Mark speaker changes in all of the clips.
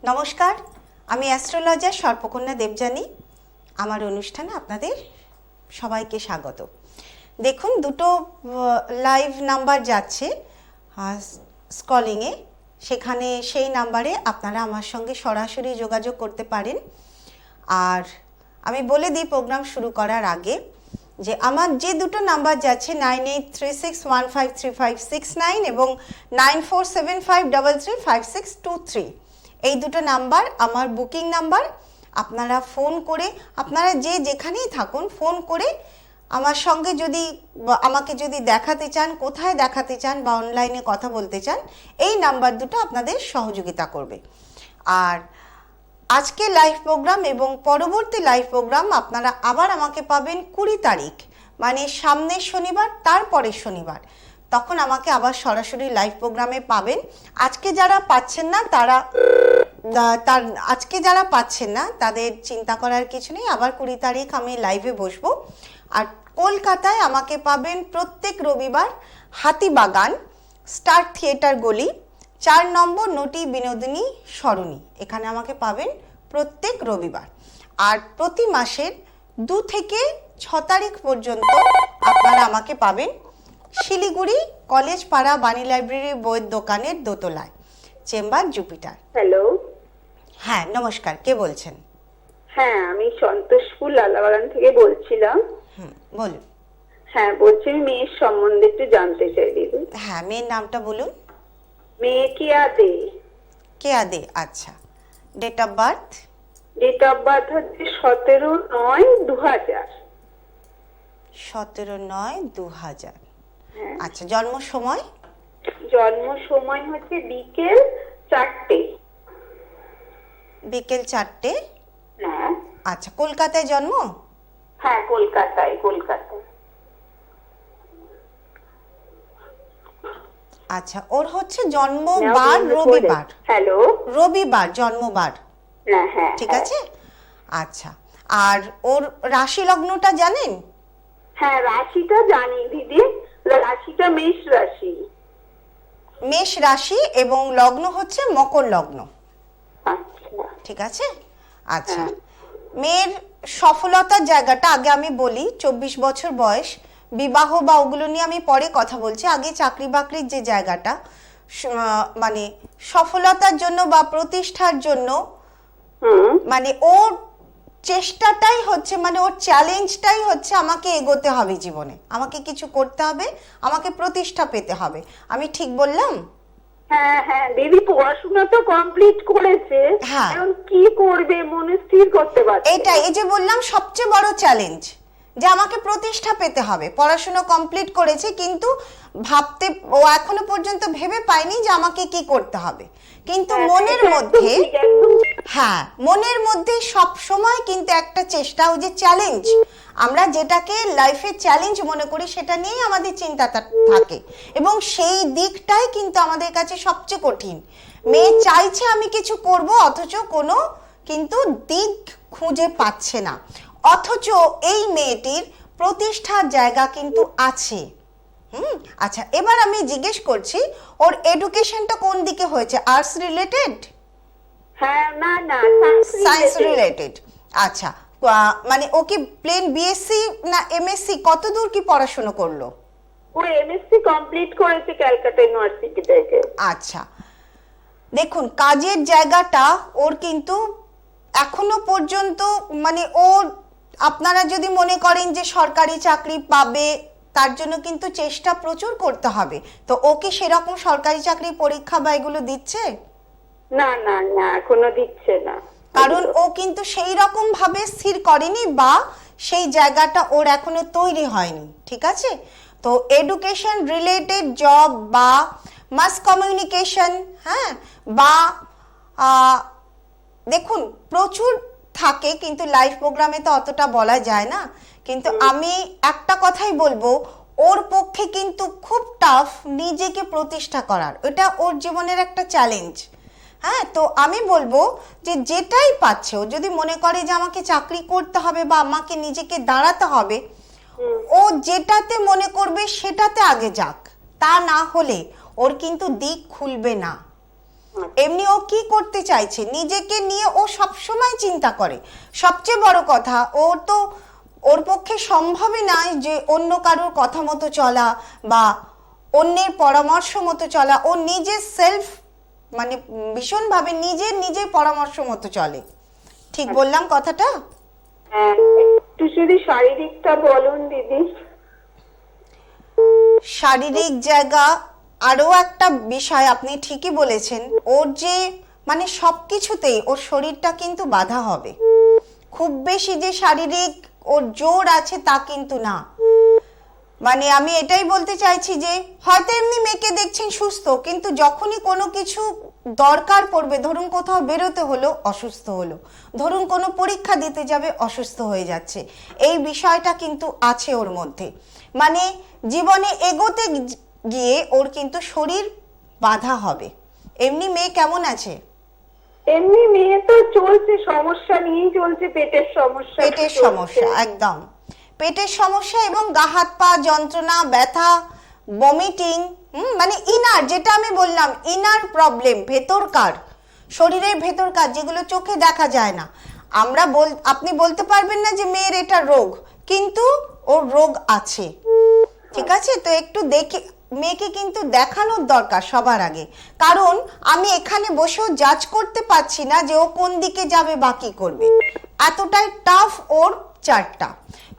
Speaker 1: নমস্কার, আমি অ্যাস্ট্রোলজার সর্পকন্যা দেবযানী। আমার অনুষ্ঠানে আপনাদের সবাইকে স্বাগত। দেখুন, দুটো লাইভ নাম্বার যাচ্ছে স্কলিংয়ে, সেখানে সেই নাম্বারে আপনারা আমার সঙ্গে সরাসরি যোগাযোগ করতে পারেন। আর আমি বলে দিই প্রোগ্রাম শুরু করার আগে যে আমার যে দুটো নাম্বার যাচ্ছে 9836153569 এবং 9475335623, এই দুটো নাম্বার আমার বুকিং নাম্বার। আপনারা ফোন করে, আপনারা যে যেখানেই থাকুন, ফোন করে আমার সঙ্গে যদি আমাকে যদি দেখাতে চান, কোথায় দেখাতে চান বা অনলাইনে কথা বলতে চান, এই নাম্বার দুটো আপনাদের সহযোগিতা করবে। আর আজকে লাইভ প্রোগ্রাম এবং পরবর্তী লাইভ প্রোগ্রাম আপনারা আবার আমাকে পাবেন 20 তারিখ, মানে সামনের শনিবার, তারপরের শনিবার। তখন আমাকে আবার সরাসরি লাইভ প্রোগ্রামে পাবেন। আজকে যারা পাচ্ছেন না তাদের চিন্তা করার কিছু নেই। আবার 20 তারিখ আমি লাইভে বসবো। আর কলকাতায় আমাকে পাবেন প্রত্যেক রবিবার হাতিবাগান স্টার থিয়েটার গলি 4 নম্বর নটি বিনোদিনী সরণি, এখানে আমাকে পাবেন প্রত্যেক রবিবার। আর প্রতি মাসের 2 থেকে 6 তারিখ পর্যন্ত আপনারা আমাকে পাবেন শিলিগুড়ি কলেজ পাড়া বাণী লাইব্রেরি বইয়ের দোকানের দোতলায়, চেম্বার জুপিটার।
Speaker 2: হ্যালো।
Speaker 1: হ্যাঁ, নমস্কার, কে বলছেন?
Speaker 2: হ্যাঁ, আমি সন্তোষপুর লালাবাগান থেকে বলছিলাম।
Speaker 1: বলুন।
Speaker 2: হ্যাঁ, বলছি আমি মেয়ের সম্বন্ধে একটু জানতে চাই দিদি।
Speaker 1: হ্যাঁ, মেয়ের নামটা বলুন।
Speaker 2: মেয়ে কেয়া দে।
Speaker 1: কেয়া দে, আচ্ছা। Date of birth?
Speaker 2: Date of birth হচ্ছে 17/9/2000।
Speaker 1: 17/9/2000। আচ্ছা, জন্ম সময়?
Speaker 2: জন্ম সময় হচ্ছে বিকেল 4টে।
Speaker 1: বিকেল 4টে?
Speaker 2: হ্যাঁ।
Speaker 1: আচ্ছা, কলকাতায় জন্ম?
Speaker 2: হ্যাঁ, কলকাতায়।
Speaker 1: আচ্ছা, ওর হচ্ছে জন্মবার রবিবার।
Speaker 2: হ্যালো।
Speaker 1: রবিবার জন্মবার।
Speaker 2: হ্যাঁ হ্যাঁ,
Speaker 1: ঠিক আছে। আচ্ছা, আর ওর রাশি লগ্নটা জানেন?
Speaker 2: হ্যাঁ, রাশিটা জানি দিদি। রাশিটা মেষ রাশি।
Speaker 1: মেষ রাশি এবং লগ্ন হচ্ছে মকর লগ্ন।
Speaker 2: আচ্ছা,
Speaker 1: ঠিক আছে। আচ্ছা, মেয়ের সফলতার জায়গাটা আগে আমি বলি। 24 বছর বয়স, বিবাহ বা ওগুলো নিয়ে আমি পরে কথা বলছি। আগে চাকরি বাকরির যে জায়গাটা, মানে সফলতার জন্য বা প্রতিষ্ঠার জন্য, মানে ওর চেষ্টাটাই হচ্ছে, মানে ওর চ্যালেঞ্জটাই হচ্ছে আমাকে এগোতে হবে জীবনে, আমাকে কিছু করতে হবে, আমাকে প্রতিষ্ঠা পেতে হবে। আমি ঠিক বললাম?
Speaker 2: হ্যাঁ হ্যাঁ দিদি, পড়াশোনা তো কমপ্লিট করেছে, এখন কি করবে মনে স্থির করতে পারছে।
Speaker 1: এটাই, এই যে বললাম সবচেয়ে বড় চ্যালেঞ্জ, যে আমাকে প্রতিষ্ঠা পেতে হবে। পড়াশোনা কমপ্লিট করেছে, কিন্তু ও এখনো পর্যন্ত ভেবে পায়নি যে আমাকে কি করতে হবে। কিন্তু মনের মধ্যে সব সময় কিন্তু একটা চেষ্টা, ওই যে চ্যালেঞ্জ, আমরা যেটাকে লাইফে চ্যালেঞ্জ মনে করি সেটা নিয়েই আমাদের চিন্তাটা থাকে, এবং সেই দিকটাই কিন্তু আমাদের কাছে সবচেয়ে কঠিন। মেয়ে চাইছে আমি কিছু করব, অথচ কোনো কিন্তু দিক খুঁজে পাচ্ছে না। অথচ এই মেয়েটির প্রতিষ্ঠার জায়গা কিন্তু আছে। আচ্ছা, এবার আমি জিজ্ঞেস করছি, ওর এডুকেশনটা কোন দিকে হয়েছে? Arts related?
Speaker 2: হ্যাঁ, না
Speaker 1: সায়েন্স রিলেটেড। আচ্ছা, মানে ও কি প্লেন বিএসসি না এমএসসি, কত দূর কি পড়াশোনা করলো?
Speaker 2: ও এমএসসি কমপ্লিট করেছে ক্যালকাটা ইউনিভার্সিটি থেকে।
Speaker 1: আচ্ছা, দেখুন কাজের জায়গাটা ওর কিন্তু এখনো পর্যন্ত, মানে ওর, আপনারা যদি মনে করেন যে সরকারি চাকরি পাবে, তার জন্য কিন্তু চেষ্টা প্রচুর করতে হবে। তো ও কি সেরকম সরকারি চাকরি পরীক্ষা বা এগুলো দিচ্ছে?
Speaker 2: না না না, এখনো দিচ্ছে না,
Speaker 1: কারণ ও কিন্তু সেই রকম ভাবে স্থির করেনি, বা সেই জায়গাটা ওর এখনো তৈরি হয়নি। ঠিক আছে। তো এডুকেশন রিলেটেড জব বা মাস কমিউনিকেশন, হ্যাঁ, বা দেখুন প্রচুর থাকে, কিন্তু লাইভ প্রোগ্রামে তো অতটা বলা যায় না। কিন্তু আমি একটা কথাই বলবো, ওর পক্ষে কিন্তু খুব টাফ নিজেকে প্রতিষ্ঠা করার, এটা ওর জীবনের একটা চ্যালেঞ্জ। হ্যাঁ, তো আমি বলবো যে যেটাই পাচ্ছে, ও যদি মনে করে যে আমাকে চাকরি করতে হবে বা আমাকে নিজেকে দাঁড়াতে হবে, ও যেটাতে মনে করবে সেটাতে আগে যাক। তা না হলে ওর কিন্তু দিক খুলবে না। এমনি ও কি করতে চাইছে নিজেকে নিয়ে ও সব সময় চিন্তা করে। সবচেয়ে বড় কথা, ওর পক্ষে সম্ভবই নয় যে অন্য কারোর কথা মতো চলা বা অন্যের পরামর্শ মতো চলা। ও নিজের সেলফ মানে ভীষণভাবে নিজের পরামর্শ মতো চলে। ঠিক বললাম কথাটা?
Speaker 2: হ্যাঁ, একটু যদি শারীরিকটা বলুন দিদি।
Speaker 1: শারীরিক জায়গা আরো একটা বিষয় আপনি ঠিকই বলেছেন। ওর যে মানে সবকিছুতেই ওর শরীরটা কিন্তু বাধা হবে। খুব বেশি যে শারীরিক ওর জোর আছে তা কিন্তু না। মানে আমি এটাই বলতে চাইছি যে হয়তো এমনি মেয়েকে দেখছেন সুস্থ, কিন্তু যখনই কোনো কিছু দরকার পড়বে, ধরুন কোথাও বেরোতে হলো অসুস্থ হলো, ধরুন কোনো পরীক্ষা দিতে যাবে অসুস্থ হয়ে যাচ্ছে, এই বিষয়টা কিন্তু আছে ওর মধ্যে। মানে জীবনে এগোতে গিয়ে ওর কিন্তু শরীর বাধা হবে। এমনি মেয়ে কেমন আছে?
Speaker 2: এমনি মেয়ে তো চলছে, সমস্যা নিয়েই চলছে, পেটের সমস্যা।
Speaker 1: পেটের সমস্যা, একদম পেটের সমস্যা এবং গা হাত পা যন্ত্রণা, ব্যথা, বমিটিং, মানে ইনার, যেটা আমি বললাম ইনার প্রবলেম, ভেতরকার শরীরের ভেতরকার, যেগুলো চোখে দেখা যায় না। আপনি বলতে পারবেন না যে মেয়ের এটা রোগ, কিন্তু ওর রোগ আছে। ঠিক আছে, তো একটু দেখে মেয়েকে কিন্তু দেখানোর দরকার সবার আগে। কারণ আমি এখানে বসেও জাজ করতে পারছি না যে ও কোন দিকে যাবে বা কি করবে, এতটাই টাফ ওর চার্টটা।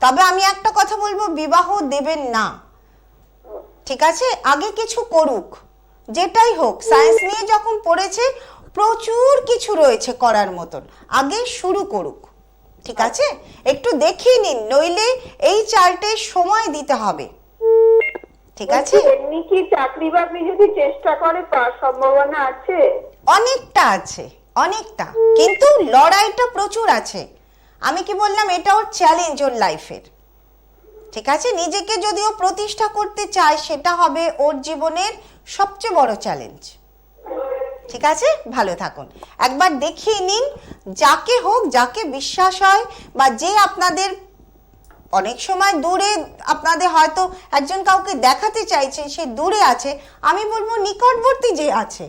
Speaker 1: তবে আমি একটা কথা বলবো, বিবাহ দেবেন না, ঠিক আছে? আগে কিছু করুক, যেটাই হোক। সায়েন্স নিয়ে যখন পড়েছে প্রচুর কিছু রয়েছে করার মতন, আগে শুরু করুক, ঠিক আছে? একটু দেখিয়ে নিন, নইলে এই চার্টে সময় দিতে হবে, ঠিক আছে?
Speaker 2: এমনি কি চাকরি বাকরি যদি চেষ্টা করে পাওয়ার সম্ভাবনা আছে?
Speaker 1: অনেকটা আছে, অনেকটা, কিন্তু লড়াইটা প্রচুর আছে। আমি কি বললাম, এটা ওর চ্যালেঞ্জ ওর লাইফের, ঠিক আছে? নিজেকে যদিও প্রতিষ্ঠা করতে চায়, সেটা হবে ওর জীবনের সবচেয়ে বড় চ্যালেঞ্জ, ঠিক আছে? ভালো থাকুন, একবার দেখিয়ে নিন, যাকে হোক, যাকে বিশ্বাস হয়, বা যে আপনাদের অনেক সময় দূরে, আপনাদের হয়তো একজন কাউকে দেখাতে চাইছেন, সে দূরে আছে, আমি বলবো নিকটবর্তী যে আছে,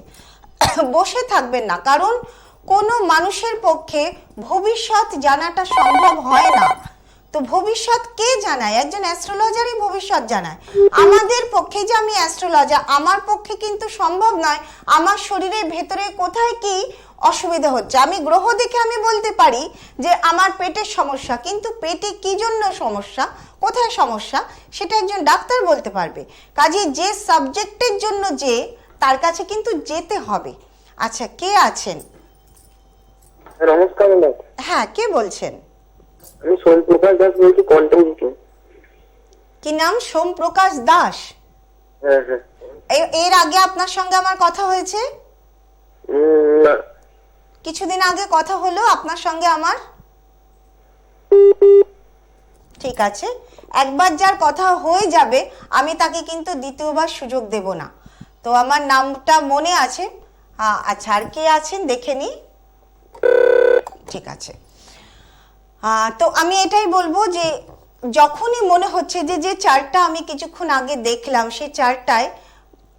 Speaker 1: বসে থাকবেন না। কারণ কোনো মানুষের পক্ষে ভবিষ্যৎ জানাটা সম্ভব হয় না। তো ভবিষ্যৎ কে জানায়? একজন অ্যাস্ট্রোলজারই ভবিষ্যৎ জানায়। আমাদের পক্ষে, যে আমি অ্যাস্ট্রোলজার, আমার পক্ষে কিন্তু সম্ভব নয় আমার শরীরের ভেতরে কোথায় কি অসুবিধা হচ্ছে। আমি গ্রহ দেখে আমি বলতে পারি যে আমার পেটের সমস্যা, কিন্তু পেটে কি জন্য সমস্যা, কোথায় সমস্যা, সেটা একজন ডাক্তার বলতে পারবে। কাজে যে সাবজেক্টের জন্য যে, তার কাছে কিন্তু যেতে হবে। আচ্ছা, কে আছেন?
Speaker 3: নমস্কার ম্যাডাম।
Speaker 1: হ্যাঁ, কে বলছেন?
Speaker 3: আমি সোমপ্রকাশ দাস বলছি, কন্টেন্ট।
Speaker 1: কি নাম? সোমপ্রকাশ দাস?
Speaker 3: হ্যাঁ হ্যাঁ।
Speaker 1: এর আগে আপনার সঙ্গে আমার কথা হয়েছে?
Speaker 3: না।
Speaker 1: কিছুদিন আগে কথা হলো আপনার সঙ্গে আমার। ঠিক আছে, একবার যার কথা হয়ে যাবে আমি তাকে কিন্তু দ্বিতীয়বার সুযোগ দেব না। তো আমার নামটা মনে আছে। আচ্ছা, আর কে আছেন দেখে নি। ঠিক আছে, তো আমি এটাই বলবো যে যখনই মনে হচ্ছে যে যে চার্টটা আমি কিছুক্ষণ আগে দেখলাম, সেই চার্টটায়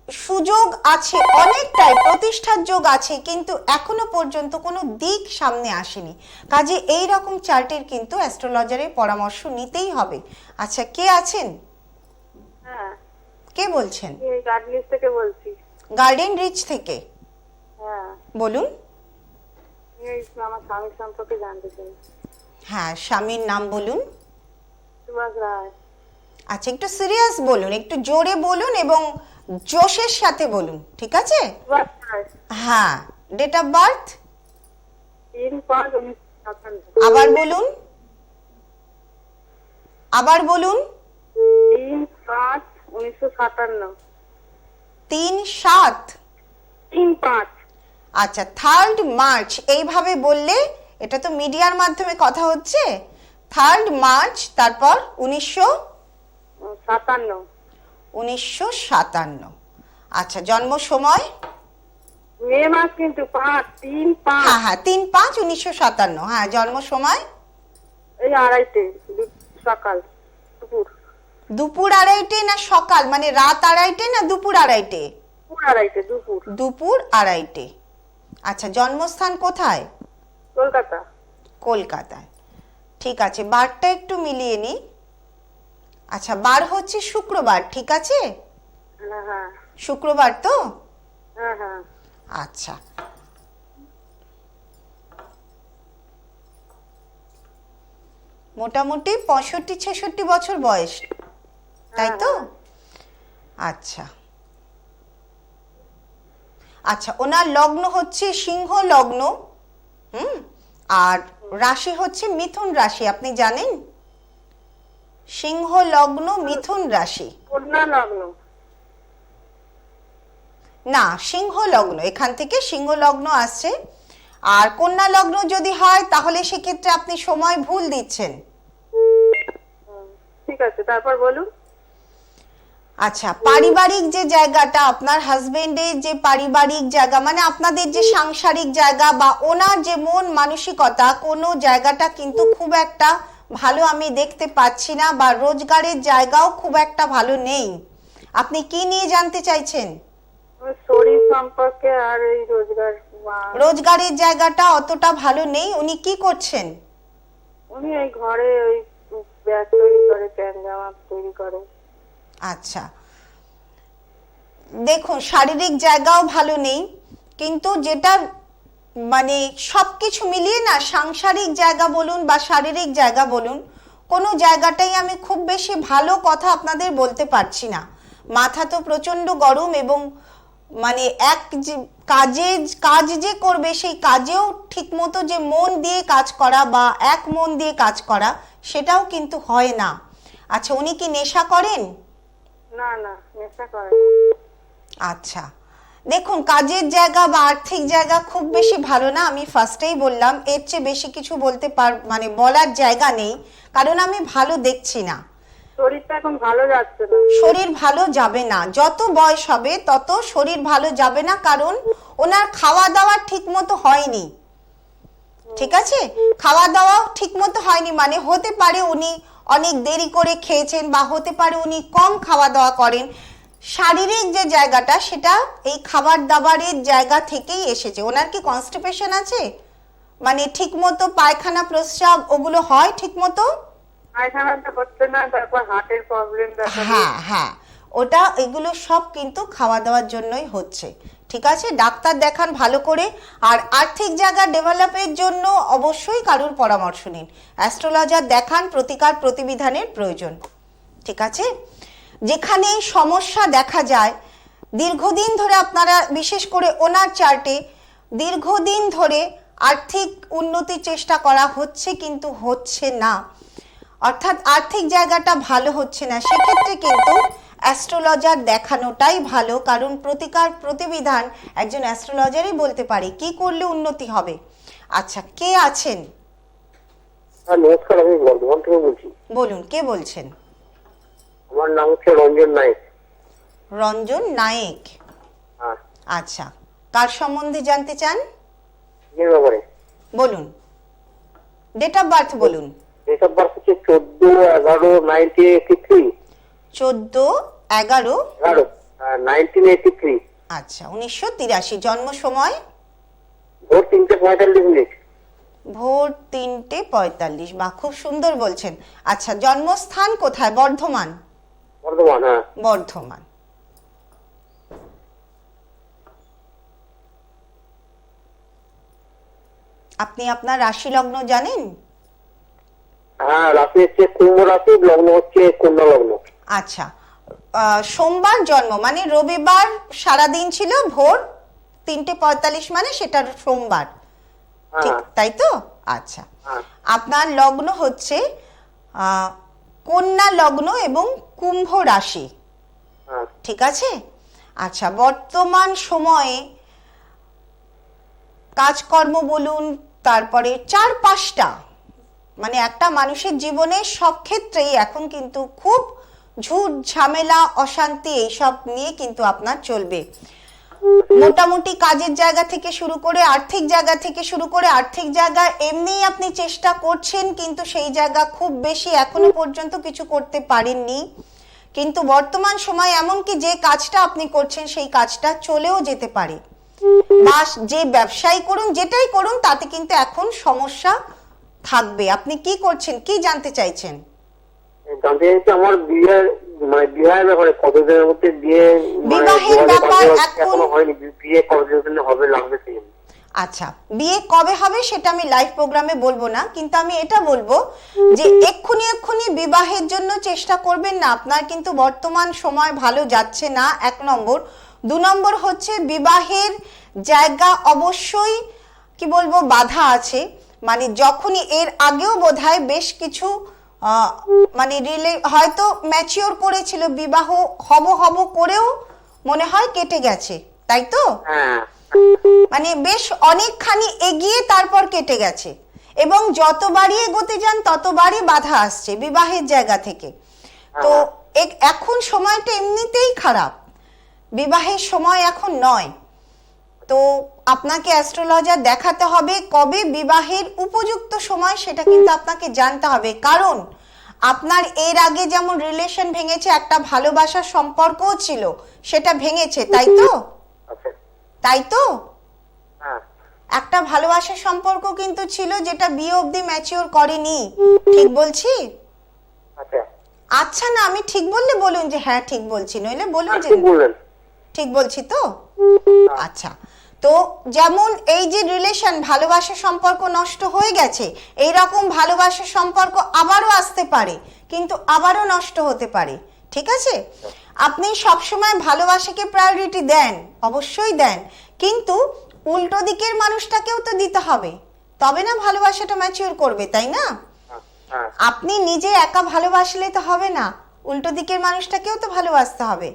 Speaker 1: সুযোগ আছে, অনেকটাই প্রতিষ্ঠার যোগ আছে, কিন্তু এখনো পর্যন্ত কোনো দিক সামনে আসেনি। কাজে এই রকম চার্টের কিন্তু অ্যাস্ট্রোলজারের পরামর্শ নিতেই হবে। আচ্ছা, কে আছেন?
Speaker 2: হ্যাঁ,
Speaker 1: কে বলছেন?
Speaker 2: গার্ডেন থেকে বলছি।
Speaker 1: গার্ডেন রিচ থেকে?
Speaker 2: হ্যাঁ,
Speaker 1: বলুন।
Speaker 2: আমার স্বামীর সম্পর্কে জানতে চাই।
Speaker 1: হ্যাঁ, স্বামীর নাম বলুন।
Speaker 2: সুভাষ রায়।
Speaker 1: আচ্ছা, একটু সিরিয়াস বলুন, একটু জোরে বলুন এবং জোশের সাথে বলুন, ঠিক আছে?
Speaker 2: সুভাষ রায়।
Speaker 1: হ্যাঁ, ডেট অফ বার্থ
Speaker 2: 3/5/1957।
Speaker 1: আবার বলুন, আবার বলুন।
Speaker 2: 3/5/1957।
Speaker 1: 3/7?
Speaker 2: 3/5।
Speaker 1: আচ্ছা, 3rd মার্চ এইভাবে বললে এটা তো মিডিয়ার মাধ্যমে কথা হচ্ছে। 3rd মার্চ, তারপর 1957। আচ্ছা, জন্ম সময়?
Speaker 2: মে মাস, কিন্তু 3/5।
Speaker 1: হ্যাঁ হ্যাঁ, 3/5/1957। হ্যাঁ, জন্ম সময়?
Speaker 2: এই 2:30 সকাল, দুপুর।
Speaker 1: দুপুর 2:30 না সকাল, মানে রাত 2:30 না দুপুর 2:30?
Speaker 2: দুপুর 2:30।
Speaker 1: দুপুর 2:30। আচ্ছা, জন্মস্থান কোথায়?
Speaker 2: কলকাতা।
Speaker 1: কলকাতায়। ঠিক আছে, বারটা একটু মিলিয়ে নিই। আচ্ছা, বার হচ্ছে শুক্রবার, ঠিক আছে?
Speaker 2: হ্যাঁ হ্যাঁ
Speaker 1: শুক্রবার তো?
Speaker 2: হ্যাঁ হ্যাঁ।
Speaker 1: আচ্ছা, মোটামুটি 65-66 বছর বয়স, তাই তো? আচ্ছা আচ্ছা, ওনার লগ্ন হচ্ছে সিংহ লগ্ন, আর রাশি হচ্ছে মিথুন রাশি, আপনি জানেন? সিংহ লগ্ন, মিথুন রাশি।
Speaker 2: কন্যা লগ্ন।
Speaker 1: না, সিংহ লগ্ন, এখান থেকে সিংহ লগ্ন আসছে। আর কন্যা লগ্ন যদি হয় তাহলে সেক্ষেত্রে আপনি সময় ভুল দিচ্ছেন।
Speaker 2: ঠিক আছে, তারপর বলুন।
Speaker 1: আচ্ছা, পারিবারিক যে জায়গাটা, আপনার হাজবেন্ডের যে পারিবারিক জায়গা, মানে আপনাদের যে সাংসারিক জায়গা বা ওনার যে মন মানসিকতা, কোনো জায়গাটা কিন্তু খুব একটা ভালো আমি দেখতে পাচ্ছি না, বা রোজগারের জায়গাও খুব একটা ভালো নেই। আপনি কি নিয়ে জানতে চাইছেন?
Speaker 2: শরীর সম্পর্কে আর এই রোজগার।
Speaker 1: রোজগারের জায়গাটা অতটা ভালো নেই। উনি কি করছেন?
Speaker 2: উনি এই ঘরে ওই ব্যাগ তৈরি করে, প্যান্ট জামা তৈরি করে।
Speaker 1: আচ্ছা, দেখুন শারীরিক জায়গাও ভালো নেই, কিন্তু যেটা মানে সবকিছু মিলিয়ে না, সাংসারিক জায়গা বলুন বা শারীরিক জায়গা বলুন, কোনো জায়গাটাই আমি খুব বেশি ভালো কথা আপনাদের বলতে পারছি না। মাথা তো প্রচন্ড গরম, এবং মানে এক যে কাজ যে করবে সেই কাজেও ঠিকমতো যে মন দিয়ে কাজ করা বা এক মন দিয়ে কাজ করা, সেটাও কিন্তু হয় না। আচ্ছা, উনি কি নেশা করেন?
Speaker 2: না না, নেশা করে।
Speaker 1: আচ্ছা, দেখুন কাজের জায়গা বা আর্থিক জায়গা খুব বেশি ভালো না, আমি ফার্স্টেই বললাম। এর চেয়ে বেশি কিছু মানে বলার জায়গা নেই, কারণ আমি ভালো দেখছি না।
Speaker 2: শরীরটা এখন ভালো যাচ্ছে না।
Speaker 1: শরীর ভালো যাবে না, যত বয়স হবে তত শরীর ভালো যাবে না, কারণ ওনার খাওয়া দাওয়া ঠিক মতো হয়নি। ঠিক আছে, খাওয়া দাওয়া ঠিক মতো হয়নি, মানে হতে পারে উনি অনেক দেরি করে খেয়েছেন, বা হতে পারে উনি কম খাওয়া দাওয়া করেন। শারীরিক যে জায়গাটা, সেটা এই খাবার দাবারের জায়গা থেকেই এসেছে। ওনার কি কনস্টিপেশন আছে? মানে ঠিক মতো পায়খানা প্রস্রাব ওগুলো হয় ঠিক মতো?
Speaker 2: পায়খানাটা হচ্ছে না, তারপর হার্টের প্রবলেম।
Speaker 1: হ্যাঁ হ্যাঁ, ওটা এগুলো সব কিন্তু খাওয়া দাওয়ার জন্যই হচ্ছে। ঠিক আছে, ডাক্তার দেখান ভালো করে। আর আর্থিক জায়গা ডেভেলপের জন্য অবশ্যই কারুর পরামর্শ নিন, অ্যাস্ট্রোলজার দেখান, প্রতিকার প্রতিবিধানের প্রয়োজন। ঠিক আছে, যেখানে সমস্যা দেখা যায় দীর্ঘদিন ধরে, আপনারা বিশেষ করে ওনার চার্টে দীর্ঘদিন ধরে আর্থিক উন্নতির চেষ্টা করা হচ্ছে কিন্তু হচ্ছে না, অর্থাৎ আর্থিক জায়গাটা ভালো হচ্ছে না, সেক্ষেত্রে কিন্তু অ্যাস্ট্রোলজার দেখানোটাই ভালো, কারণ প্রতিকার প্রতিবিধান একজন অ্যাস্ট্রোলজারই বলতে পারে কি করলে উন্নতি হবে। আচ্ছা, কে আছেন?
Speaker 3: নমস্কার, আমি বর্ধমান থেকে বলছি।
Speaker 1: বলুন, কে বলছেন?
Speaker 3: আমার নাম হচ্ছে রঞ্জন নায়ক।
Speaker 1: রঞ্জন নায়েক।
Speaker 3: হ্যাঁ।
Speaker 1: আচ্ছা, কার সম্বন্ধে জানতে চান?
Speaker 3: এর ব্যাপারে
Speaker 1: বলুন, ডেট অফ বার্থ বলুন।
Speaker 3: ডেট অফ বার্থ হচ্ছে 14/11/1983।
Speaker 1: 14/11/1983। আচ্ছা, 1983। জন্ম সময়?
Speaker 3: ভোর 3:45।
Speaker 1: ভোর 3:45। বা খুব সুন্দর বলছেন। আচ্ছা, জন্মস্থান কোথায়? বর্ধমান?
Speaker 3: বর্ধমান, হ্যাঁ।
Speaker 1: বর্ধমান। আপনি আপনার রাশি লগ্ন জানেন?
Speaker 3: হ্যাঁ, রাশি হচ্ছে কুম্ভ রাশি, লগ্ন হচ্ছে কন্যা লগ্ন।
Speaker 1: আচ্ছা, সোমবার জন্ম, মানে রবিবার সারাদিন ছিল, ভোর 3:45 মানে সেটা সোমবার, ঠিক তাই তো? আচ্ছা, আপনার লগ্ন হচ্ছে কন্যা লগ্ন এবং কুম্ভ রাশি, ঠিক আছে? আচ্ছা, বর্তমান সময়ে কাজকর্ম বলুন, তারপরে 4-5টা, মানে একটা মানুষের জীবনে সব ক্ষেত্রেই এখন কিন্তু খুব ঝুট ঝামেলা অশান্তি এইসব নিয়ে কিন্তু আপনার চলবে। মোটামুটি কাজের জায়গা থেকে শুরু করে আর্থিক জায়গা থেকে শুরু করে, আর্থিক জায়গা এমনিই আপনি চেষ্টা করছেন, কিন্তু সেই জায়গা খুব বেশি এখনো পর্যন্ত কিছু করতে পারেননি। কিন্তু বর্তমান সময় এমনকি যে কাজটা আপনি করছেন সেই কাজটা চলেও যেতে পারে। বা যে ব্যবসায়ী করুন, যেটাই করুন, তাতে কিন্তু এখন সমস্যা থাকবে। আপনি কি করছেন, কি জানতে চাইছেন?
Speaker 3: জানতে চাইছি আমার বিয়ের বিবাহের ব্যাপারে কতদিনের মধ্যে বিয়ে
Speaker 1: বিবাহের ব্যাপার এখনো
Speaker 3: হয়নি, বিয়ে কতদিন হবে লাগবে সেই।
Speaker 1: আচ্ছা, বিয়ে কবে হবে সেটা আমি লাইভ প্রোগ্রামে বলবো না, কিন্তু আমি এটা বলবো যে এক্ষুনি বিবাহের জন্য চেষ্টা করবেন না। আপনার কিন্তু বর্তমান সময় ভালো যাচ্ছে না, 1 নম্বর। 2 নম্বর হচ্ছে বিবাহের জায়গা অবশ্যই কি বলবো বাধা আছে। মানে যখনই এর আগেও বোধহয় বেশ কিছু মানে হয়তো ম্যাচিওর করেছিল, বিবাহ হব করেও মনে হয় কেটে গেছে, তাই তো?
Speaker 3: হ্যাঁ,
Speaker 1: মানে বেশ অনেকখানি এগিয়ে তারপর কেটে গেছে, এবং যতবারই এগোতে যান ততবারই বাধা আসছে বিবাহের জায়গা থেকে। তো এখন সময়টা এমনিতেই খারাপ, বিবাহের সময় এখন নয়। তো আপনাকে অ্যাস্ট্রোলজার দেখাতে হবে কবে বিবাহের উপযুক্ত সময়, সেটা কিন্তু আপনাকে জানতে হবে। কারণ আপনার এর আগে যেমন রিলেশন ভেঙেছে, একটা ভালোবাসার সম্পর্কও ছিল, সেটা ভেঙেছে, তাই তো? তাই তো?
Speaker 3: হ্যাঁ,
Speaker 1: একটা ভালোবাসার সম্পর্ক কিন্তু ছিল যেটা বিয়ে অবধি ম্যাচিওর করেনি, ঠিক বলছি?
Speaker 3: আচ্ছা
Speaker 1: আচ্ছা না, আমি ঠিক বললে বলুন যে হ্যাঁ ঠিক বলছি, নইলে বলুন যে ঠিক বলছি তো। আচ্ছা, তো যেমন এই যে রিলেশন, ভালোবাসার সম্পর্ক নষ্ট হয়ে গেছে, এই রকম ভালোবাসার সম্পর্ক আবারও আসতে পারে, কিন্তু আবারও নষ্ট হতে পারে, ঠিক আছে? আপনি সবসময় ভালোবাসাকে প্রায়োরিটি দেন, অবশ্যই দেন, কিন্তু উল্টো দিকের মানুষটাকেও তো দিতে হবে, তবে না ভালোবাসাটা ম্যাচিওর করবে, তাই না? আপনি নিজে একা ভালোবাসলে তো হবে না, উল্টো দিকের মানুষটাকেও তো ভালোবাসতে হবে।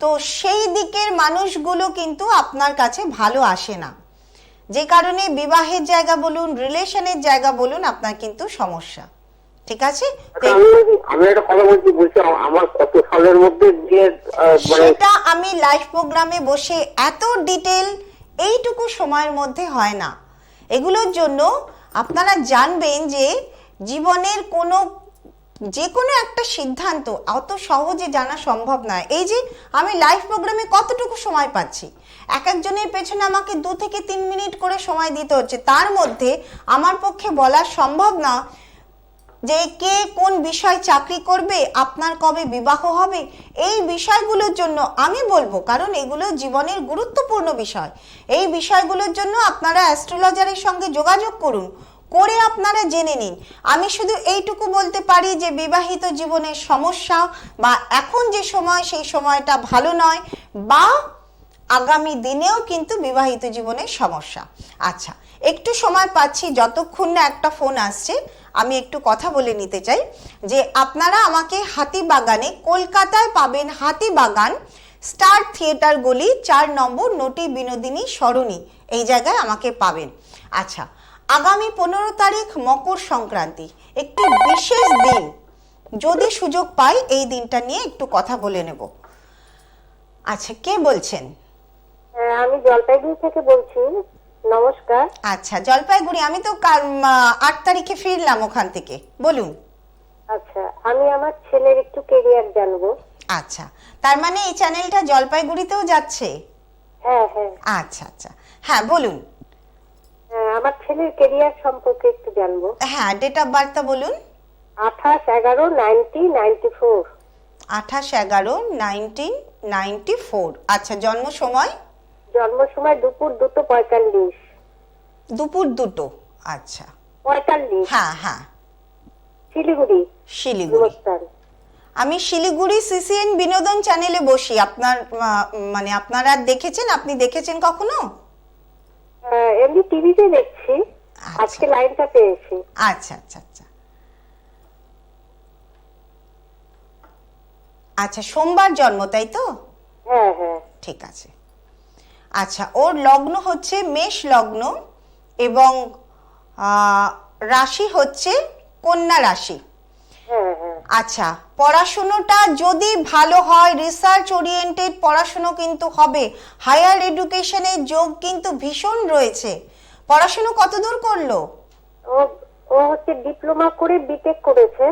Speaker 1: তো সেই দিকের মানুষগুলো কিন্তু আপনার কাছে ভালো আসে না, যে কারণে বিবাহের জায়গা বলুন, রিলেশনের জায়গা বলুন, আপনার কিন্তু সমস্যা, ঠিক আছে?
Speaker 3: আমি একটা কথা বলছি আমার কত সালের মধ্যে বিয়ে,
Speaker 1: সেটা আমি লাইভ প্রোগ্রামে বসে এত ডিটেল এইটুকু সময়ের মধ্যে হয় না। এগুলোর জন্য আপনারা জানবেন যে জীবনের যে কোনো একটা সিদ্ধান্ত অত সহজে জানা সম্ভব নয়। এই যে আমি লাইভ প্রোগ্রামে কতটুকু সময় পাচ্ছি, এক একজনের পেছনে আমাকে 2 থেকে 3 মিনিট করে সময় দিতে হচ্ছে, তার মধ্যে আমার পক্ষে বলা সম্ভব না যে কে কোন বিষয় চাকরি করবে, আপনার কবে বিবাহ হবে, এই বিষয়গুলোর জন্য আমি বলবো, কারণ এগুলো জীবনের গুরুত্বপূর্ণ বিষয়। এই বিষয়গুলোর জন্য আপনারা অ্যাস্ট্রোলজারের সঙ্গে যোগাযোগ করুন, করে আপনারা জেনে নিন। আমি শুধু এইটুকু বলতে পারি যে বিবাহিত জীবনের সমস্যা, বা এখন যে সময় সেই সময়টা ভালো নয়, বা আগামী দিনেও কিন্তু বিবাহিত জীবনের সমস্যা। আচ্ছা, একটু সময় পাচ্ছি, যতক্ষণ না একটা ফোন আসছে আমি একটু কথা বলে নিতে চাই যে আপনারা আমাকে হাতিবাগানে, কলকাতায় পাবেন হাতিবাগান স্টার থিয়েটার গলি 4 নম্বর নটি বিনোদিনী সরণি, এই জায়গায় আমাকে পাবেন। আচ্ছা, আগামী 15 তারিখ মকর সংক্রান্তি, একটি বিশেষ দিন, যদি সুযোগ পাই এই দিনটা নিয়ে একটু কথা বলে নেব। আচ্ছা, কে বলছেন?
Speaker 2: আমি জলপাইগুড়ি থেকে বলছি। নমস্কার।
Speaker 1: আচ্ছা, জলপাইগুড়ি, আমি তো 8 তারিখে ফিরলাম ওখান থেকে, বলুন।
Speaker 2: আচ্ছা, আমি আমার ছেলের একটু ক্যারিয়ার জানবো।
Speaker 1: আচ্ছা, তার মানে এই চ্যানেলটা জলপাইগুড়িতেও যাচ্ছে?
Speaker 2: হ্যাঁ হ্যাঁ।
Speaker 1: আচ্ছা আচ্ছা, হ্যাঁ বলুন।
Speaker 2: আমার ছেলের ক্যারিয়ার সম্পর্কে একটু জানবো।
Speaker 1: হ্যাঁ, ডেট অফ বার্থটা বলুন।
Speaker 2: 28/11/1994।
Speaker 1: 28/11/1994। আচ্ছা, জন্ম সময়?
Speaker 2: জন্ম সময় দুপুর 2:45।
Speaker 1: দুপুর 2টো, আচ্ছা
Speaker 2: 45।
Speaker 1: হ্যাঁ হ্যাঁ।
Speaker 2: শিলিগুড়ি।
Speaker 1: শিলিগুড়ি। আমি শিলিগুড়ি সিসিএন বিনোদন চ্যানেলে বসি। আপনার মানে আপনারা দেখেছেন, আপনি দেখেছেন কখনো?
Speaker 2: এমনি টিভিতে দেখছি, আজকে লাইনটা পেয়েছি।
Speaker 1: আচ্ছা আচ্ছা আচ্ছা আচ্ছা, সোমবার জন্ম, তাই তো?
Speaker 2: হ্যাঁ হ্যাঁ,
Speaker 1: ঠিক আছে। আচ্ছা, ওর লগ্ন হচ্ছে মেষ লগ্ন, এবং রাশি হচ্ছে কন্যা রাশি। আচ্ছা, পড়াশোনাটা যদি ভালো হয়, রিসার্চ ওরিয়েন্টেড পড়াশোনা কিন্তু হবে, হায়ার এডুকেশনের যোগ কিন্তু ভীষণ রয়েছে। পড়াশোনা কতদূর করলো?
Speaker 2: ও হচ্ছে ডিপ্লোমা করে বিটেক করেছে।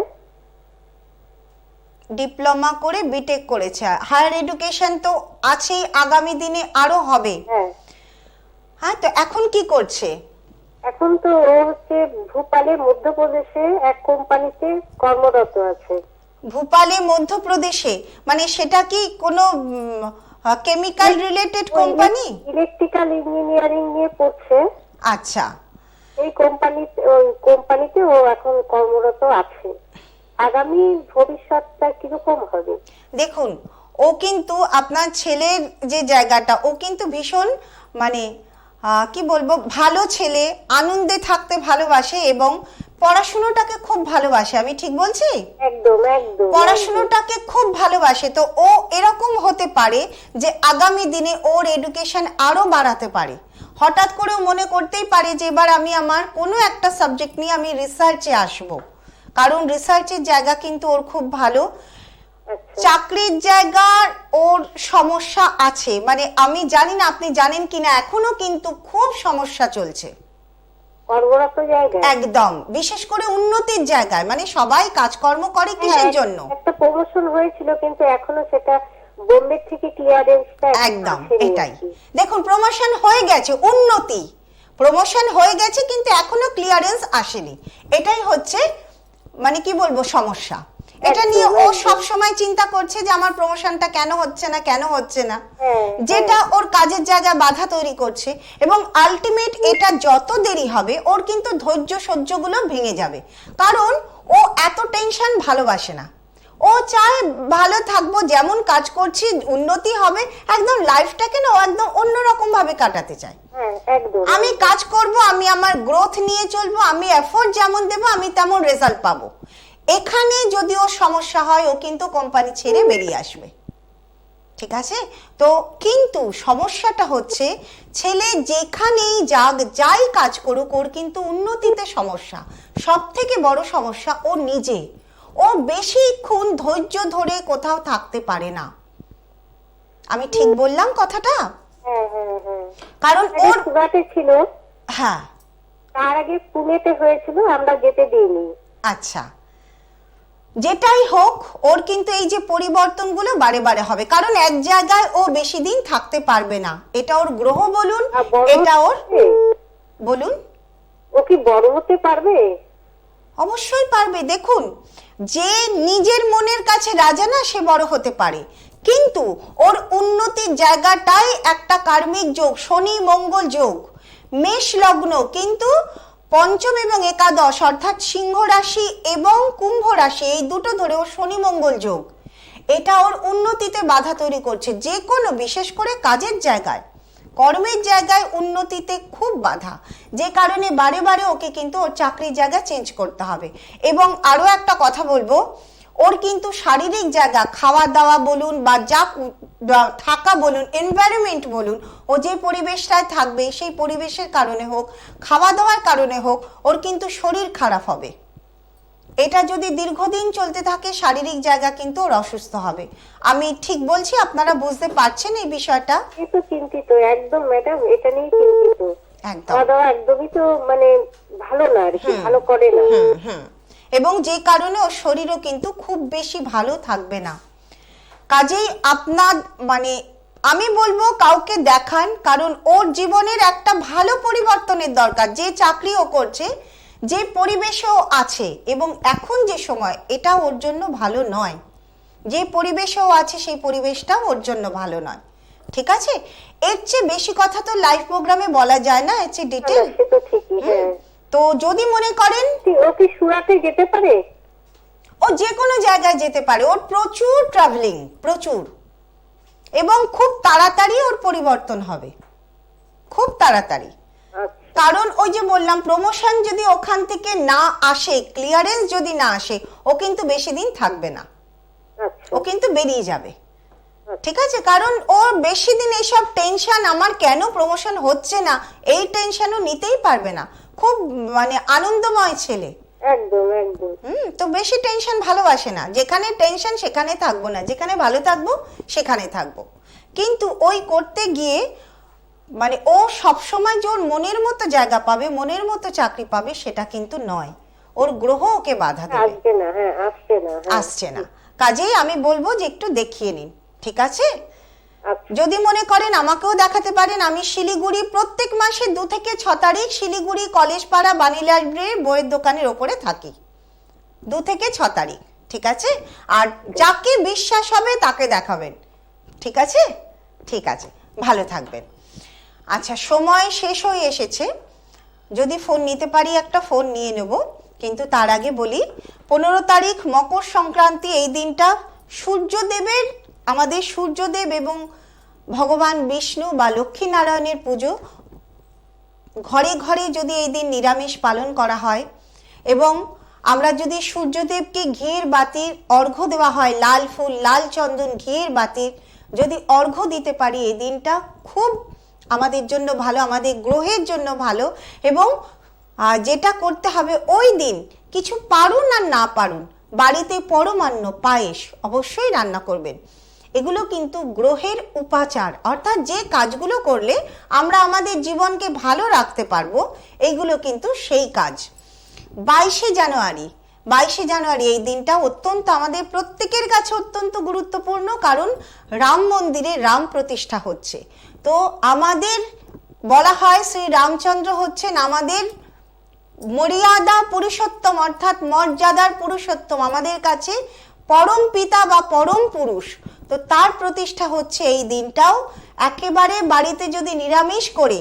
Speaker 1: ডিপ্লোমা করে বিটেক করেছে, হায়ার এডুকেশন তো আছেই, আগামী দিনে আরো হবে। হ্যাঁ, তো এখন কি করছে?
Speaker 4: এখন তো ও হচ্ছে ভোপালে মধ্যপ্রদেশে এক কোম্পানিতে কর্মরত আছে।
Speaker 1: ভোপালে মধ্যপ্রদেশে, মানে সেটা কি কোনো chemical related company?
Speaker 4: Electrical engineering নিয়ে পড়ছে।
Speaker 1: আচ্ছা,
Speaker 4: এই কোম্পানিতে ও এখন কর্মরত আছে। আগামী ভবিষ্যৎটা কিরকম হবে?
Speaker 1: দেখুন, ও কিন্তু আপনার ছেলের যে জায়গাটা, ও কিন্তু ভীষণ মানে কি বলবো, ভালো ছেলে, আনন্দে থাকতে ভালোবাসে এবং পড়াশুনোটাকে খুব ভালোবাসে। আমি ঠিক বলছি?
Speaker 4: একদম একদম।
Speaker 1: পড়াশুনোটাকে খুব ভালোবাসে। তো ও এরকম হতে পারে যে আগামী দিনে ওর এডুকেশন আরো বাড়াতে পারে। হঠাৎ করেও মনে করতেই পারে যে এবার আমি আমার কোনো একটা সাবজেক্ট নিয়ে আমি রিসার্চে আসব, কারণ রিসার্চের জায়গা কিন্তু ওর খুব ভালো। চাকরির জায়গার ওর সমস্যা আছে, মানে আমি জানি না আপনি জানেন কিনা, এখনো কিন্তু খুব সমস্যা চলছে
Speaker 4: কর্মরত জায়গায়।
Speaker 1: একদম, বিশেষ করে উন্নতির জায়গায়। মানে সবাই কাজকর্ম করে কিসের জন্য?
Speaker 4: একটা প্রমোশন হয়েছিল, কিন্তু এখনো সেটা বোম্বে থেকে ক্লিয়ারেন্সটা
Speaker 1: একদম এটাই। দেখুন, প্রমোশন হয়ে গেছে, উন্নতি, প্রমোশন হয়ে গেছে, কিন্তু এখনো ক্লিয়ারেন্স আসেনি। এটাই হচ্ছে মানে কি বলবো সমস্যা। এটা নিয়ে ও সব সময় চিন্তা করছে যে আমার প্রমোশনটা কেন হচ্ছে না, কেন হচ্ছে না, যেটা ওর কাজের জায়গায় বাধা তৈরি করছে। এবং আলটিমেট এটা যত দেরি হবে ওর কিন্তু ধৈর্য সহ্যগুলো ভেঙে যাবে, কারণ ও এত টেনশন ভালোবাসে না। ও চায় ভালো থাকবো, যেমন কাজ করছি উন্নতি হবে, একদম লাইফটাকে না ও একদম অন্যরকম ভাবে কাটাতে চায়। আমি কাজ করব, আমি আমার গ্রোথ নিয়ে চলবো, আমি এফোর্ট যেমন দেবো আমি তেমন রেজাল্ট পাবো। এখানে যদি ওর সমস্যা হয় ও কিন্তু কোম্পানি ছেড়ে বেরিয়ে আসবে, ঠিক আছে? তো কিন্তু সমস্যাটা হচ্ছে ছেলে যেখানেই যাক, যাই কাজ করুক, ওর কিন্তু উন্নতিতে সমস্যা। সব থেকে বড় সমস্যা ও নিজে, ও বেশিক্ষণ ধৈর্য ধরে কোথাও থাকতে পারে না। আমি ঠিক বললাম কথাটা? কারণ ওর
Speaker 4: সুরাটে ছিল,
Speaker 1: হ্যাঁ,
Speaker 4: তার আগে পুনেতে হয়েছিল, আমরা যেতে দিইনি।
Speaker 1: আচ্ছা, যেটাই হোক ওর কিন্তু এই যে পরিবর্তনগুলো বারে বারে হবে, কারণ এক জায়গায় ও বেশি দিন থাকতে পারবে না। এটা ওর গ্রহ বলুন, এটা ওর বলুন।
Speaker 4: ও কি বড় হতে পারবে?
Speaker 1: অবশ্যই পারবে। দেখুন, যে নিজের মনের কাছে রাজা না, সে বড় হতে পারে, কিন্তু ওর উন্নতির জায়গাটাই একটা কার্মিক যোগ, শনি মঙ্গল যোগ, মেষ লগ্ন, কিন্তু পঞ্চম এবং একাদশ অর্থাৎ সিংহ রাশি এবং কুম্ভ রাশি, এই দুটো ধরে ওর শনি মঙ্গল যোগ। এটা ওর উন্নতিতে বাধা তৈরি করছে, যে কোনো, বিশেষ করে কাজের জায়গায়, কর্মের জায়গায় উন্নতিতে খুব বাধা, যে কারণে বারে বারে ওকে কিন্তু ওর চাকরির জায়গা চেঞ্জ করতে হবে। এবং আরো একটা কথা বলবো, ওর কিন্তু শারীরিক জায়গা, খাওয়া দাওয়া বলুন বা যা থাকা বলুন, এনভায়রনমেন্ট বলুন, ও যে পরিবেশটায় থাকবে সেই পরিবেশের কারণে হোক, খাওয়া দাওয়ার কারণে হোক, ওর কিন্তু শরীর খারাপ হবে। এটা যদি দীর্ঘদিন চলতে থাকে, শারীরিক জায়গা কিন্তু ওর অসুস্থ হবে। আমি ঠিক বলছি? আপনারা বুঝতে পারছেন এই বিষয়টা?
Speaker 4: কিন্তু চিন্তিত একদম ম্যাডাম, এটা নিয়ে চিন্তিত।
Speaker 1: একদম,
Speaker 4: খাওয়া দাওয়া একদমই তো মানে ভালো না, আর কি ভালো করে না।
Speaker 1: এবং যে কারণে ওর শরীরও কিন্তু খুব বেশি ভালো থাকবে না। কাজেই আপনার মানে আমি বলবো কাউকে দেখান, কারণ ওর জীবনের একটা ভালো পরিবর্তনের দরকার। যে চাকরি ও করছে, যে পরিবেশেও আছে, এবং এখন যে সময়, এটা ওর জন্য ভালো নয়। যে পরিবেশেও আছে সেই পরিবেশটাও ওর জন্য ভালো নয়, ঠিক আছে? এর চেয়ে বেশি কথা তো লাইভ প্রোগ্রামে বলা যায় না, এর চেয়ে ডিটেল। তো যদি মনে করেন
Speaker 4: ও কি সুরাটে যেতে পারে,
Speaker 1: ও যে কোনো জায়গায় যেতে পারে। ওর প্রচুর ট্রাভেলিং, প্রচুর, এবং খুব তাড়াতাড়ি ওর পরিবর্তন হবে, খুব তাড়াতাড়ি। কারণ ওই যে বললাম, প্রমোশন যদি ওখান থেকে না আসে, ক্লিয়ারেন্স যদি না আসে, ও কিন্তু বেশি দিন থাকবে না, ও কিন্তু বেরিয়ে যাবে, ঠিক আছে? কারণ ওর বেশি দিন এইসব টেনশন, আমার কেন প্রমোশন হচ্ছে না, এই টেনশনও নিতেই পারবে না। খুব মানে আনন্দময় ছেলে,
Speaker 4: একদম একদম।
Speaker 1: তো বেশি টেনশন ভালোবাসে না। যেখানে টেনশন সেখানে থাকবো না, যেখানে ভালো থাকবো সেখানে থাকবো। কিন্তু ওই করতে গিয়ে মানে ও সবসময় যে ওর মনের মতো জায়গা পাবে, মনের মতো চাকরি পাবে, সেটা কিন্তু নয়। ওর গ্রহ ওকে বাধা দেবে,
Speaker 4: আসছে না।
Speaker 1: কাজেই আমি বলবো যে একটু দেখিয়ে নিন, ঠিক আছে?
Speaker 4: আচ্ছা।
Speaker 1: যদি মনে করেন আমাকেও দেখাতে পারেন। আমি শিলিগুড়ি প্রত্যেক মাসে 2 থেকে 6 তারিখ শিলিগুড়ি কলেজপাড়া বাণী লাইব্রেরির বইয়ের দোকানের ওপরে থাকি, 2 থেকে 6 তারিখ, ঠিক আছে? আর যাকে বিশ্বাস হবে তাকে দেখাবেন, ঠিক আছে? ঠিক আছে, ভালো থাকবেন। আচ্ছা, সময় শেষ হয়ে এসেছে, যদি ফোন নিতে পারি একটা ফোন নিয়ে নেব, কিন্তু তার আগে বলি 15 তারিখ মকর সংক্রান্তি। এই দিনটা সূর্যদেবের, আমাদের সূর্যদেব এবং ভগবান বিষ্ণু বা লক্ষ্মী নারায়ণের পুজো। ঘরে ঘরে যদি এই দিন নিরামিষ পালন করা হয় এবং আমরা যদি সূর্যদেবকে ঘিয়ের বাতির অর্ঘ্য দেওয়া হয়, লাল ফুল লাল চন্দন ঘিয়ের বাতির যদি অর্ঘ্য দিতে পারি, এই দিনটা খুব আমাদের জন্য ভালো, আমাদের গ্রহের জন্য ভালো। এবং যেটা করতে হবে ওই দিন, কিছু পারুন আর না পারুন, বাড়িতে পরমান্ন পায়েস অবশ্যই রান্না করবেন। এগুলো কিন্তু গ্রহের উপাচার, অর্থাৎ যে কাজগুলো করলে আমরা আমাদের জীবনকে ভালো রাখতে পারবো, এইগুলো কিন্তু সেই কাজ। 22শে জানুয়ারি এই দিনটা অত্যন্ত আমাদের প্রত্যেকের কাছে অত্যন্ত গুরুত্বপূর্ণ, কারণ রাম মন্দিরে রাম প্রতিষ্ঠা হচ্ছে। তো আমাদের বলা হয় শ্রী রামচন্দ্র হচ্ছেন আমাদের মর্যাদা পুরুষোত্তম, অর্থাৎ মর্যাদার পুরুষোত্তম, আমাদের কাছে পরম পিতা বা পরম পুরুষ। তো তার প্রতিষ্ঠা হচ্ছে এই দিনটাও। একেবারে বাড়িতে যদি নিরামিষ করে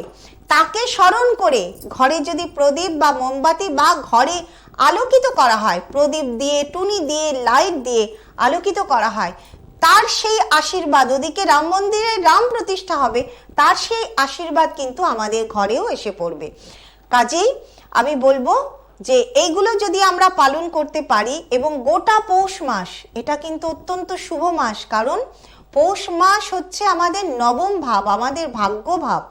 Speaker 1: তাকে স্মরণ করে ঘরে যদি প্রদীপ বা মোমবাতি বা ঘরে আলোকিত করা হয়, প্রদীপ দিয়ে টুনি দিয়ে লাইট দিয়ে আলোকিত করা হয়, তার সেই আশীর্বাদ, ওদিকে রাম মন্দিরে রাম প্রতিষ্ঠা হবে, তার সেই আশীর্বাদ কিন্তু আমাদের ঘরেও এসে পড়বে। কাজেই আমি বলবো যে এইগুলো যদি আমরা পালন করতে পারি, এবং গোটা পৌষ মাস এটা কিন্তু অত্যন্ত শুভ মাস, কারণ পৌষ মাস হচ্ছে আমাদের নবম ভাব, আমাদের ভাগ্য ভাব।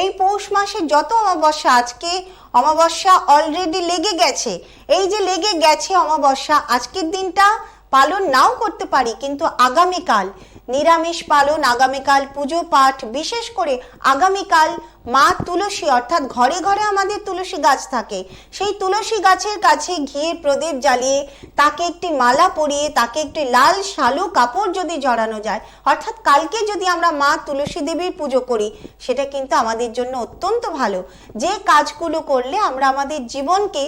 Speaker 1: এই পৌষ মাসে যত অমাবস্যা, আজকে অমাবস্যা অলরেডি লেগে গেছে, এই যে লেগে গেছে অমাবস্যা, আজকের দিনটা পালন নাও করতে পারি, কিন্তু আগামীকাল নিরামিষ পালন, আগামীকাল পুজো পাঠ, বিশেষ করে আগামীকাল মা তুলসী, অর্থাৎ ঘরে ঘরে আমাদের তুলসী গাছ থাকে, সেই তুলসী গাছের কাছে ঘিয়ের প্রদীপ জ্বালিয়ে তাকে একটি মালা পরিয়ে তাকে একটি লাল শালু কাপড় যদি জড়ানো যায়, অর্থাৎ কালকে যদি আমরা মা তুলসী দেবীর পুজো করি, সেটা কিন্তু আমাদের জন্য অত্যন্ত ভালো। যে কাজগুলো করলে আমরা আমাদের জীবনকে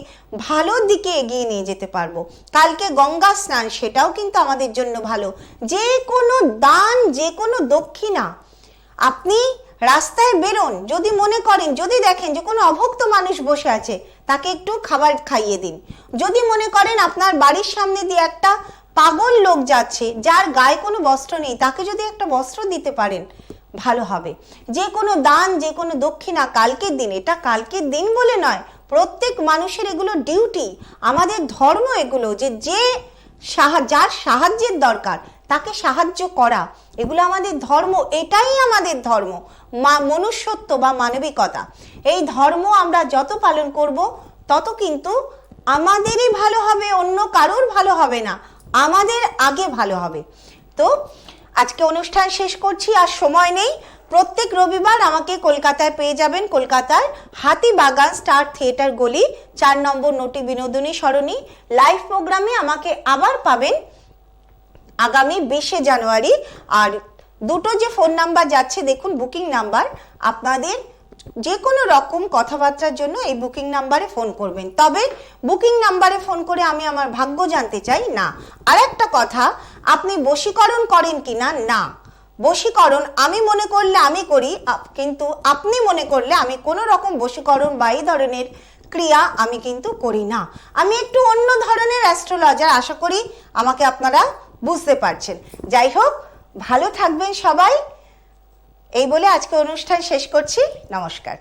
Speaker 1: ভালোর দিকে এগিয়ে নিয়ে যেতে পারবো। কালকে গঙ্গা স্নান, সেটাও কিন্তু আমাদের জন্য ভালো। যে কোনো দান, যে কোনো দক্ষিণা, আপনি রাস্তায় বেরোন, যদি মনে করেন, যদি দেখেন যে কোনো অভুক্ত মানুষ বসে আছে, তাকে একটু খাবার খাইয়ে দিন। যদি মনে করেন আপনার বাড়ির সামনে দিয়ে একটা পাগল লোক যাচ্ছে, যার গায়ে কোনো বস্ত্র নেই, তাকে যদি একটা বস্ত্র দিতে পারেন, ভালো হবে। যে কোনো দান, যে কোনো দক্ষিণা কালকের দিন, এটা কালকের দিন বলে নয়, প্রত্যেক মানুষের এগুলো ডিউটি, আমাদের ধর্ম এগুলো, যে যার সাহায্যের দরকার তাকে সাহায্য করা, এগুলো আমাদের ধর্ম, এটাই আমাদের ধর্ম, মনুষ্যত্ব বা মানবিকতা। এই ধর্ম আমরা যত পালন করব তত কিন্তু আমাদেরই ভালো হবে, অন্য কারোর ভালো হবে না, আমাদের আগে ভালো হবে। তো আজকে অনুষ্ঠান শেষ করছি, আর সময় নেই। প্রত্যেক রবিবার আমাকে কলকাতায় পেয়ে যাবেন, কলকাতার হাতিবাগান স্টার থিয়েটার গলি 4 নম্বর নটি বিনোদিনী সরণি। লাইভ প্রোগ্রামে আমাকে আবার পাবেন আগামী 20শে জানুয়ারি। আর দুটো যে ফোন নাম্বার যাচ্ছে দেখুন, বুকিং নাম্বার, আপনাদের যে কোনো রকম কথাবার্তার জন্য এই বুকিং নাম্বারে ফোন করবেন। তবে বুকিং নাম্বারে ফোন করে আমি আমার ভাগ্য জানতে চাই না। আর একটা কথা, আপনি বশীকরণ করেন কিনা? না, বশীকরণ আমি মনে করলে আমি করি, কিন্তু আপনি মনে করলে আমি কোনো রকম বশীকরণ বা এই ধরনের ক্রিয়া আমি কিন্তু করি না। আমি একটু অন্য ধরনের অ্যাস্ট্রোলজার, আশা করি আমাকে আপনারা বুঝতে পারছেন। যাই হোক, ভালো থাকবেন সবাই, এই বলে আজকে অনুষ্ঠান শেষ করছি। নমস্কার।